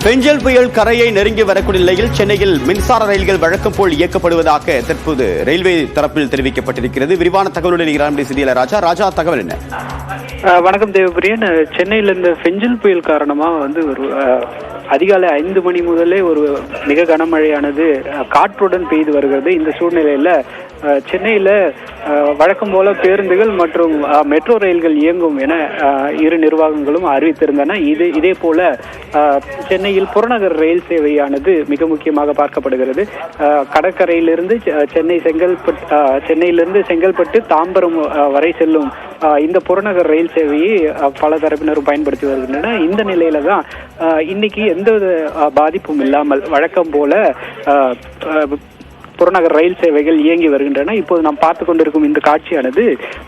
பெஞ்சல் புயல் கரையை நெருங்கி வரக்கூடிய நிலையில் சென்னையில் மின்சார ரயில்கள் வழக்கம் போல் இயக்கப்படுவதாக தற்போது ரயில்வே தரப்பில் தெரிவிக்கப்பட்டிருக்கிறது. விரிவான தகவலுடன் செய்தியாளர் ராஜா, தகவல் என்ன? வணக்கம் தேவபிரியன். சென்னையில் இந்த பெஞ்சல் புயல் காரணமா ஒரு அதிகாலை 5 மணி முதலே ஒரு மிக கனமழையானது காற்றுடன் பெய்து வருகிறது. இந்த சூழ்நிலையில சென்னையில வழக்கம் போல பேருந்துகள் மற்றும் மெட்ரோ ரயில்கள் இயங்கும் என இரு நிர்வாகங்களும் அறிவித்திருந்தன. இதே போல சென்னையில் புறநகர் ரயில் சேவையானது மிக முக்கியமாக பார்க்கப்படுகிறது. கடற்கரையிலிருந்து சென்னையிலிருந்து செங்கல்பட்டு தாம்பரம் வரை செல்லும் இந்த புறநகர் ரயில் சேவையை பல தரப்பினரும் பயன்படுத்தி வருகின்றன. இந்த நிலையில தான் இன்னைக்கு எந்த பாதிப்பும் இல்லாமல் வழக்கம் போல புறநகர் ரயில் சேவைகள் இயங்கி வருகின்றன. இப்போது நாம் பார்த்து கொண்டிருக்கும் இந்த காட்சியானது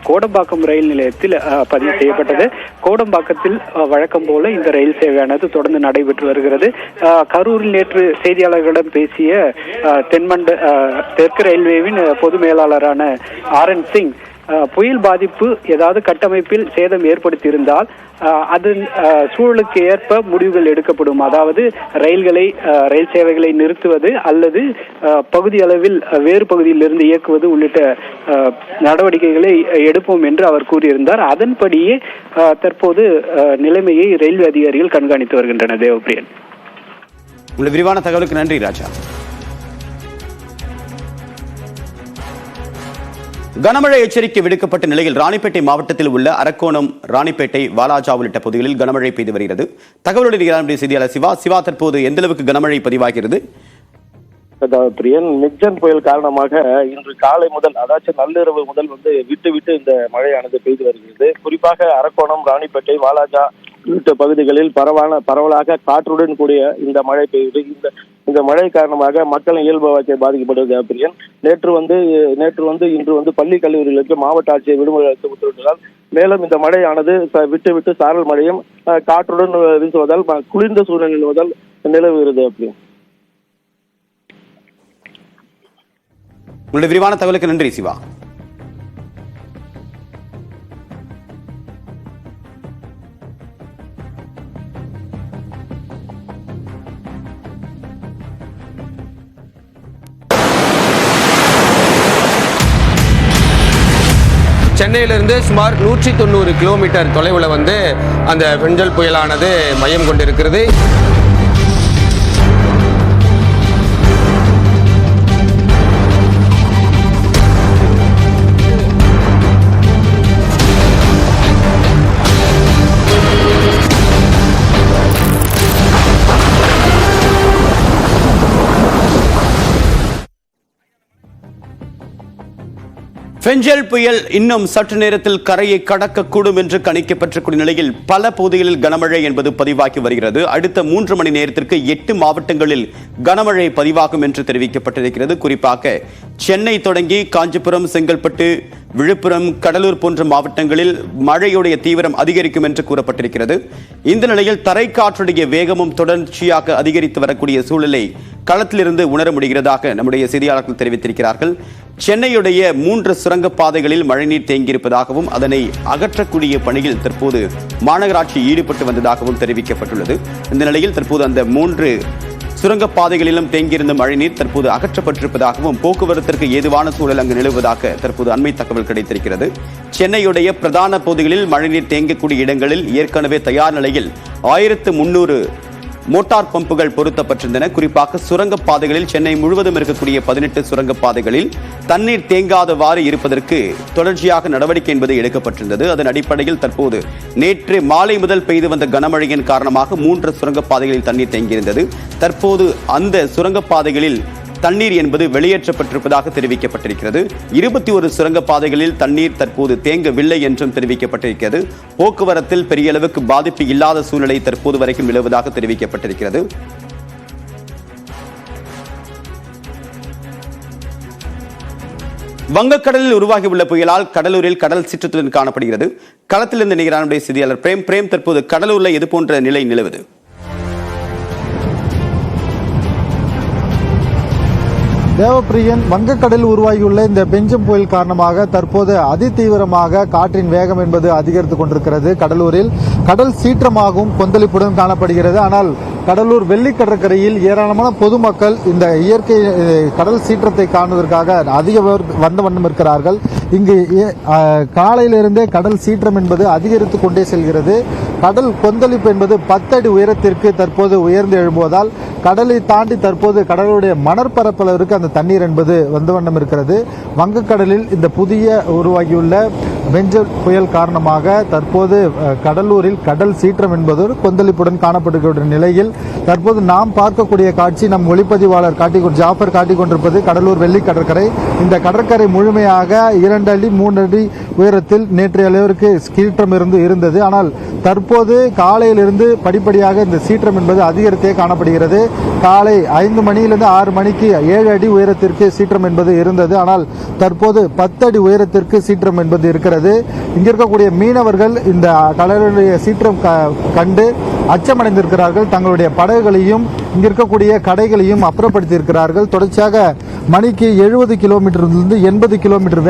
கோடம்பாக்கம் ரயில் நிலையத்தில் பதிவு செய்யப்பட்டது. கோடம்பாக்கத்தில் வழக்கம் போல இந்த ரயில் சேவையானது தொடர்ந்து நடைபெற்று வருகிறது. கரூரில் நேற்று செய்தியாளர்களிடம் பேசிய தெற்கு ரயில்வேவின் பொது மேலாளரான RN சிங், புயல் பாதிப்பு ஏதாவது கட்டமைப்பில் சேதம் ஏற்படுத்தியிருந்தால் அதன் சூழலுக்கு ஏற்ப முடிவுகள் எடுக்கப்படும். அதாவது ரயில் சேவைகளை நிறுத்துவது அல்லது பகுதி அளவில் வேறு பகுதியில் இருந்து இயக்குவது உள்ளிட்ட நடவடிக்கைகளை எடுப்போம் என்று அவர் கூறியிருந்தார். அதன்படியே தற்போது நிலைமையை ரயில்வே அதிகாரிகள் கண்காணித்து வருகின்றனர். தேவபிரியன், உங்கள் விரிவான தகவலுக்கு நன்றி ராஜா. கனமழை எச்சரிக்கை விடுக்கப்பட்ட நிலையில் ராணிப்பேட்டை மாவட்டத்தில் உள்ள அரக்கோணம், ராணிப்பேட்டை, வாலாஜா உள்ளிட்ட பகுதிகளில் கனமழை பெய்து வருகிறது. தகவலுடன் செய்தியாளர் சிவா, தற்போது எந்த அளவுக்கு கனமழை பதிவாகிறது? பிரியன், மிக்ஜன் புயல் காரணமாக இன்று காலை முதல், அதாவது நள்ளிரவு முதல் விட்டு விட்டு இந்த மழையானது பெய்து வருகிறது. குறிப்பாக அரக்கோணம், ராணிப்பேட்டை, வாலாஜா உள்ளிட்ட பகுதிகளில் பரவலாக காற்றுடன் கூடிய இந்த மழை பெய்யுது. இந்த மழை காரணமாக மக்களின் இயல்பு வாழ்க்கை பாதிக்கப்படுவது. பிரியன், இன்று பள்ளி கல்லூரிகளுக்கு மாவட்ட ஆட்சியர் விடுமுறை அளித்து உத்தரவிட்டதால் மேலும் இந்த மழையானது விட்டு விட்டு சாரல் மழையும் காற்றுடன் வீசுவதால் குளிர்ந்த சூழ்நிலை நிலவுகிறது. பிரியன், உங்களுடைய விரிவான தகவலுக்கு நன்றி சிவா. சென்னையிலிருந்து சுமார் 190 கிலோமீட்டர் தொலைவில் அந்த பெஞ்சல் புயலானது மையம் கொண்டிருக்கிறது. பெஞ்சல் புயல் இன்னும் சற்று நேரத்தில் கரையை கடக்கக்கூடும் என்று கணிக்கப்பட்டிருக்கூடிய நிலையில் பல பகுதிகளில் கனமழை என்பது பதிவாகி வருகிறது. அடுத்த 3 மணி நேரத்திற்கு 8 மாவட்டங்களில் கனமழை பதிவாகும் என்று தெரிவிக்கப்பட்டிருக்கிறது. குறிப்பாக சென்னை தொடங்கி காஞ்சிபுரம், செங்கல்பட்டு, விழுப்புரம், கடலூர் போன்ற மாவட்டங்களில் மழையுடைய தீவிரம் அதிகரிக்கும் என்று கூறப்பட்டிருக்கிறது. இந்த நிலையில் தரைக்காற்றுடைய வேகமும் தொடர்ச்சியாக அதிகரித்து வரக்கூடிய சூழலை களத்திலிருந்து உணர முடிகிறதாக நம்முடைய செய்தியாளர்கள் தெரிவித்திருக்கிறார்கள். சென்னையுடைய 3 சுரங்கப்பாதைகளில் மழைநீர் தேங்கியிருப்பதாகவும் அதனை அகற்றக்கூடிய பணியில் தற்போது மாநகராட்சி ஈடுபட்டு வந்ததாகவும் தெரிவிக்கப்பட்டுள்ளது. இந்த நிலையில் தற்போது அந்த 3 சுரங்கப்பாதைகளிலும் தேங்கியிருந்த மழைநீர் தற்போது அகற்றப்பட்டிருப்பதாகவும் போக்குவரத்திற்கு ஏதுவான சூழல் அங்கு நிலவுவதாக தற்போது அண்மை தகவல் கிடைத்திருக்கிறது. சென்னையுடைய பிரதான பகுதிகளில் மழைநீர் தேங்கக்கூடிய இடங்களில் ஏற்கனவே தயார் நிலையில் 1300 மோட்டார் பம்புகள் பொருத்தப்பட்டிருந்தன. குறிப்பாக சுரங்கப்பாதைகளில் சென்னை முழுவதும் இருக்கக்கூடிய 18 சுரங்கப்பாதைகளில் தண்ணீர் தேங்காதவாறு இருப்பதற்கு தொடர்ச்சியாக நடவடிக்கை என்பது எடுக்கப்பட்டிருந்தது. அதன் அடிப்படையில் தற்போது நேற்று மாலை முதல் பெய்து வந்த கனமழையின் காரணமாக 3 சுரங்கப்பாதைகளில் தண்ணீர் தேங்கியிருந்தது. தற்போது அந்த சுரங்கப்பாதைகளில் தண்ணீர் என்பது வெளியேற்றப்பட்டிருப்பதாக தெரிவிக்கப்பட்டிருக்கிறது. 21 சுரங்கப்பாதைகளில் தண்ணீர் தற்போது தேங்கவில்லை என்றும் தெரிவிக்கப்பட்டிருக்கிறது. போக்குவரத்தில் பெரிய அளவுக்கு பாதிப்பு இல்லாத சூழ்நிலை தற்போது வரைக்கும் நிலவுவதாக தெரிவிக்கப்பட்டிருக்கிறது. வங்கக்கடலில் உருவாகியுள்ள புயலால் கடலூரில் கடல் சீற்றத்துடன் காணப்படுகிறது. களத்திலிருந்து நிகரானுடைய செய்தியாளர் பிரேம், தற்போது கடலூரில் எது போன்ற நிலை நிலவுது? தேவப்பிரியன், வங்கக்கடலில் உருவாகியுள்ள இந்த பெஞ்சம் புயல் காரணமாக தற்போது அதிதீவிரமாக காற்றின் வேகம் என்பது அதிகரித்துக் கொண்டிருக்கிறது. கடலூரில் கடல் சீற்றமாகவும் கொந்தளிப்புடன் காணப்படுகிறது. ஆனால் கடலூர் வெள்ளி கடற்கரையில் ஏராளமான பொதுமக்கள் இந்த இயற்கை கடல் சீற்றத்தை காணுவதற்காக அதிக பேர் வந்த வண்ணம் இருக்கிறார்கள். இங்கு காலையிலிருந்தே கடல் சீற்றம் என்பது அதிகரித்து கொண்டே செல்கிறது. கடல் கொந்தளிப்பு என்பது 10 அடி உயரத்திற்கு தற்போது உயர்ந்து எழும்புவதால் கடலை தாண்டி தற்போது கடலுடைய மணற்பரப்பளவிற்கு அந்த தண்ணீர் என்பது வந்த வண்ணம் இருக்கிறது. வங்கக்கடலில் இந்த புதிய உருவாகியுள்ள பெஞ்சல் புயல் காரணமாக தற்போது கடலூரில் கடல் சீற்றம் என்பது கொந்தளிப்புடன் காணப்படுகின்ற நிலையில் தற்போது நாம் பார்க்கக்கூடிய காட்சி நம் ஒளிப்பதிவாளர் ஜாஃபர் காட்டிக் கொண்டிருப்பது கடலூர் வெள்ளி கடற்கரை. இந்த கடற்கரை முழுமையாக 2 அடி 3 அடி உயரத்தில் நேற்றைய அளவிற்கு சீற்றம் இருந்தது. ஆனால் தற்போது காலையிலிருந்து படிப்படியாக இந்த சீற்றம் என்பது அதிகரித்தே காணப்படுகிறது. காலை 5 மணியிலிருந்து 6 மணிக்கு 7 அடி உயரத்திற்கு சீற்றம் என்பது இருந்தது. ஆனால் தற்போது 10 அடி உயரத்திற்கு சீற்றம் என்பது இருக்கிறது. இங்க இருக்கக்கூடிய மீனவர்கள் இந்த கடலுடைய சீற்றம் கண்டு அச்சமடைந்திருக்கிறார்கள். தங்களுடைய படகுகளையும் இங்க இருக்கக்கூடிய கடைகளையும் அப்புறப்படுத்தி இருக்கிறார்கள். தொடர்ச்சியாக மணிக்கு 70 கிலோமீட்டரிலிருந்து 80 கிலோமீட்டர்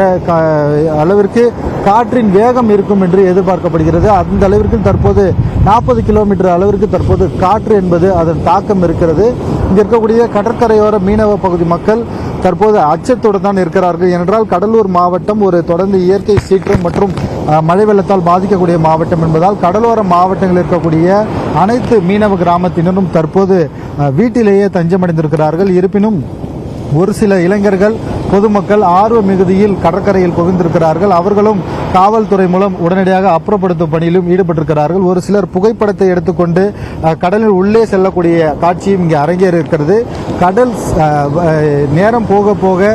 அளவிற்கு காற்றின் வேகம் இருக்கும் என்று எதிர்பார்க்கப்படுகிறது. அந்த அளவிற்கு தற்போது 40 கிலோமீட்டர் அளவிற்கு தற்போது காற்று என்பது அதன் தாக்கம் இருக்கிறது. இங்க இருக்கக்கூடிய கடற்கரையோர மீனவ பகுதி மக்கள் தற்போது அச்சத்தோடு தான் இருக்கிறார்கள். ஏனென்றால் கடலூர் மாவட்டம் ஒரு தொடர்ந்து இயற்கை சீற்றம் மற்றும் மழை வெள்ளத்தால் பாதிக்கக்கூடிய மாவட்டம் என்பதால் கடலோர மாவட்டங்களில் இருக்கக்கூடிய அனைத்து மீனவ கிராமத்தினரும் தற்போது வீட்டிலேயே தஞ்சமடைந்திருக்கிறார்கள். இருப்பினும் ஒரு சில இளைஞர்கள் பொதுமக்கள் ஆர்வ மிகுதியில் கடற்கரையில் குவிந்திருக்கிறார்கள். அவர்களும் காவல்துறை மூலம் உடனடியாக அப்புறப்படுத்தும் பணியிலும் ஈடுபட்டிருக்கிறார்கள். ஒரு சிலர் புகைப்படத்தை எடுத்துக்கொண்டு கடலில் உள்ளே செல்லக்கூடிய காட்சியும் இங்கே அரங்கேறியிருக்கிறது. கடல் நேரம் போக போக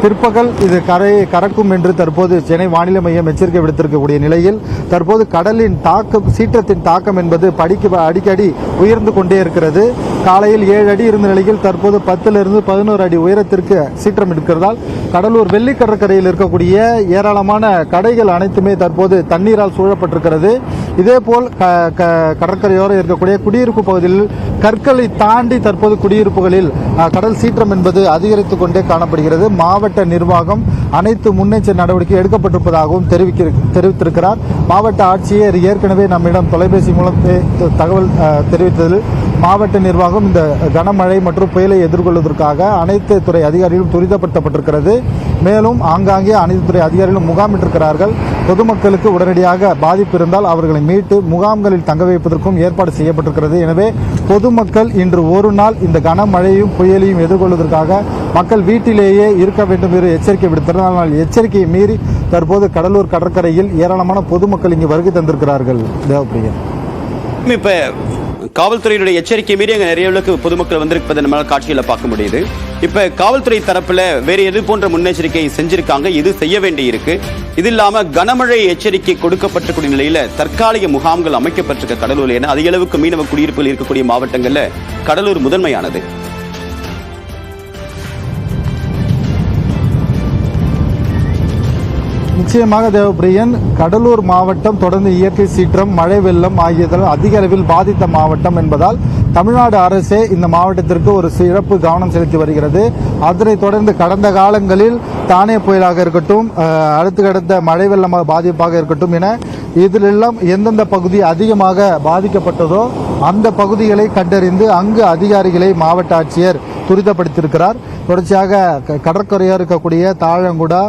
பிற்பகல் இது கரையை கடக்கும் என்று தற்போது சென்னை வானிலை மையம் எச்சரிக்கை விடுத்திருக்கக்கூடிய நிலையில் தற்போது கடலின் தாக்கம் சீற்றத்தின் தாக்கம் என்பது அடிக்கடி உயர்ந்து கொண்டே இருக்கிறது. காலையில் 7 அடி இருந்த நிலையில் தற்போது 10லிருந்து 11 அடி உயரத்திற்கு சீற்றம் இருக்கிறதால் கடலூர் வெள்ளி கடற்கரையில் இருக்கக்கூடிய ஏராளமான கடைகள் அனைத்துமே தற்போது தண்ணீரால் சூழப்பட்டிருக்கிறது. இதேபோல் கடற்கரையோரம் இருக்கக்கூடிய குடியிருப்பு பகுதியில் கற்களை தாண்டி தற்போது குடியிருப்புகளில் கடல் சீற்றம் என்பது அதிகரித்துக் கொண்டே காணப்படுகிறது. மாவட்ட நிர்வாகம் அனைத்து முன்னெச்சரிக்கை நடவடிக்கை எடுக்கப்பட்டிருப்பதாகவும் தெரிவித்திருக்கிறார். மாவட்ட ஆட்சியர் ஏற்கனவே நம்மிடம் தொலைபேசி மூலம் தகவல் தெரிவித்ததில் மாவட்ட நிர்வாகம் இந்த கனமழை மற்றும் புயலை எதிர்கொள்வதற்காக அனைத்து துறை அதிகாரிகளும் துரிதப்படுத்தப்பட்டிருக்கிறது. மேலும் ஆங்காங்கே அனைத்து துறை அதிகாரிகளும் முகாமிட்டிருக்கிறார்கள். பொதுமக்களுக்கு உடனடியாக பாதிப்பு இருந்தால் அவர்களை மீட்டு முகாம்களில் தங்க வைப்பதற்கும் ஏற்பாடு செய்யப்பட்டிருக்கிறது. எனவே பொதுமக்கள் இன்று ஒரு நாள் இந்த கனமழையும் புயலையும் எதிர்கொள்வதற்காக மக்கள் வீட்டிலேயே இருக்க வேண்டும் என்று எச்சரிக்கை விடுத்தனர். ஆனால் எச்சரிக்கையை மீறி தற்போது கடலூர் கடற்கரையில் ஏராளமான பொதுமக்கள் இங்கு வருகை தந்திருக்கிறார்கள். தேவப்பிரியன், இப்ப காவல்துறையினுடைய எச்சரிக்கை மீறி அங்க நிறைய அளவுக்கு பொதுமக்கள் வந்திருப்பதை நம்மளால காட்சியில பார்க்க முடியுது. இப்ப காவல்துறை தரப்புல வேற எது போன்ற முன்னெச்சரிக்கை செஞ்சிருக்காங்க, இது செய்ய வேண்டி இருக்கு? இது இல்லாம கனமழை எச்சரிக்கை கொடுக்கப்பட்டிருக்கூடிய நிலையில தற்காலிக முகாம்கள் அமைக்கப்பட்டிருக்க கடலூர் என அதிக அளவுக்கு மீனவ குடியிருப்புகள் இருக்கக்கூடிய மாவட்டங்கள்ல கடலூர் முதன்மையானது. நிச்சயமாக தேவப்பிரியன், கடலூர் மாவட்டம் தொடர்ந்து இயற்கை சீற்றம் மழை வெள்ளம் ஆகியதால் அதிக அளவில் பாதித்த மாவட்டம் என்பதால் தமிழ்நாடு அரசே இந்த மாவட்டத்திற்கு ஒரு சிறப்பு கவனம் செலுத்தி வருகிறது. அதனைத் தொடர்ந்து கடந்த காலங்களில் தானே புயலாக இருக்கட்டும், அடுத்த மழை வெள்ளமாக பாதிப்பாக இருக்கட்டும் என இதிலெல்லாம் எந்தெந்த பகுதி அதிகமாக பாதிக்கப்பட்டதோ அந்த பகுதிகளை கண்டறிந்து அங்கு அதிகாரிகளை மாவட்ட ஆட்சியர் துரிதப்படுத்தியிருக்கிறார். தொடர்ச்சியாக கடற்கரையாக இருக்கக்கூடிய தாழங்குடா,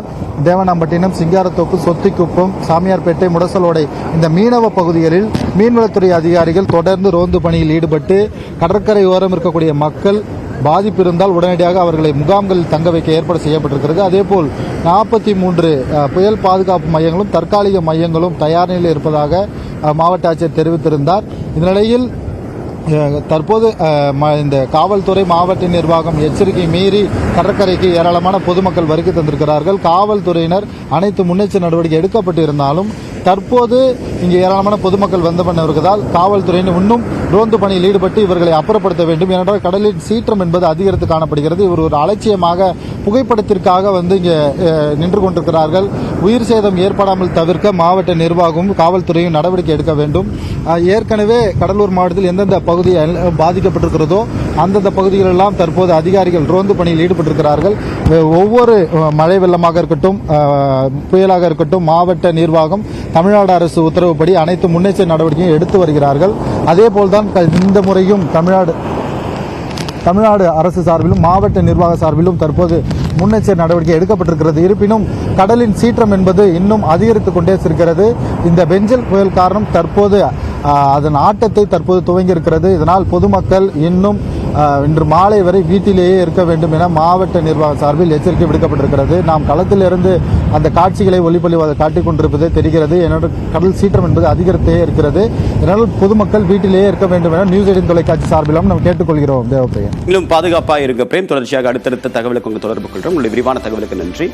தேவனாம்பட்டினம், சிங்காரத்தோப்பு, சொத்திக்குப்பம், சாமியார்பேட்டை, முடசலோடை இந்த மீனவ பகுதிகளில் மீன்வளத்துறை அதிகாரிகள் தொடர்ந்து ரோந்து பணியில் ஈடுபட்டு கடற்கரை ஓரம் இருக்கக்கூடிய மக்கள் பாதிப்பு இருந்தால் உடனடியாக அவர்களை முகாம்களில் தங்க வைக்க ஏற்பாடு செய்யப்பட்டிருக்கிறது. அதேபோல் 43 புயல் பாதுகாப்பு மையங்களும் தற்காலிக மையங்களும் தயார் நிலையில் இருப்பதாக மாவட்ட ஆட்சியர் தெரிவித்திருந்தார். இந்த நிலையில் தற்போது இந்த காவல்துறை மாவட்ட நிர்வாகம் எச்சரிக்கை மீறி கடற்கரைக்கு ஏராளமான பொதுமக்கள் வருகை தந்திருக்கிறார்கள். காவல்துறையினர் அனைத்து முன்னெச்சரிக்கை நடவடிக்கை எடுக்கப்பட்டு இருந்தாலும் தற்போது இங்கே ஏராளமான பொதுமக்கள் வந்த பண்ண வருவதால் காவல்துறையினர் இன்னும் ரோந்து பணியில் ஈடுபட்டு இவர்களை அப்புறப்படுத்த வேண்டும். ஏனென்றால் கடலின் சீற்றம் என்பது அதிகரித்து காணப்படுகிறது. இவர் ஒரு அலட்சியமாக புகைப்படத்திற்காக இங்கே நின்று கொண்டிருக்கிறார்கள். உயிர் சேதம் ஏற்படாமல் தவிர்க்க மாவட்ட நிர்வாகமும் காவல்துறையும் நடவடிக்கை எடுக்க வேண்டும். ஏற்கனவே கடலூர் மாவட்டத்தில் எந்தெந்த பகுதி பாதிக்கப்பட்டிருக்கிறதோ அந்தந்த பகுதிகளெல்லாம் தற்போது அதிகாரிகள் ரோந்து பணியில் ஈடுபட்டிருக்கிறார்கள். ஒவ்வொரு மழை வெள்ளமாக இருக்கட்டும், புயலாக இருக்கட்டும், மாவட்ட நிர்வாகம் தமிழ்நாடு அரசு உத்தரவுப்படி அனைத்து முன்னெச்சரிக்கை நடவடிக்கையும் எடுத்து வருகிறார்கள். அதேபோல்தான் இந்த முறையும் தமிழ்நாடு அரசு சார்பிலும் மாவட்ட நிர்வாக சார்பிலும் தற்போது முன்னெச்சரிக்கை நடவடிக்கை எடுக்கப்பட்டிருக்கிறது. இருப்பினும் கடலின் சீற்றம் என்பது இன்னும் அதிகரித்துக் கொண்டே இருக்கிறது. இந்த பெஞ்சல் புயல் காரணம் தற்போது அதன் ஆட்டத்தை தற்போது துவங்கியிருக்கிறது. இதனால் பொதுமக்கள் இன்னும் இன்று மாலை வரை வீட்டிலேயே இருக்க வேண்டும் என மாவட்ட நிர்வாக சார்பில் எச்சரிக்கை விடுக்கப்பட்டிருக்கிறது. நாம் களத்திலிருந்து அந்த காட்சிகளை ஒளிப்பொலிவாக காட்டிக் கொண்டிருப்பது தெரிகிறது. என்னோட கடல் சீற்றம் என்பது அதிகரித்தே இருக்கிறது. இதனால் பொதுமக்கள் வீட்டிலேயே இருக்க வேண்டும் என நியூஸ் 18 தொலைக்காட்சி சார்பிலும் நாம் கேட்டுக்கொள்கிறோம். தேவப்பிரியா, இன்னும் பாதுகாப்பாக இருக்க பிரேம். தொடர்ச்சியாக அடுத்தடுத்த தகவலுக்கு உங்கள் தொடர்பு கொள்கிறோம். உங்களுடைய விரிவான தகவலுக்கு நன்றி.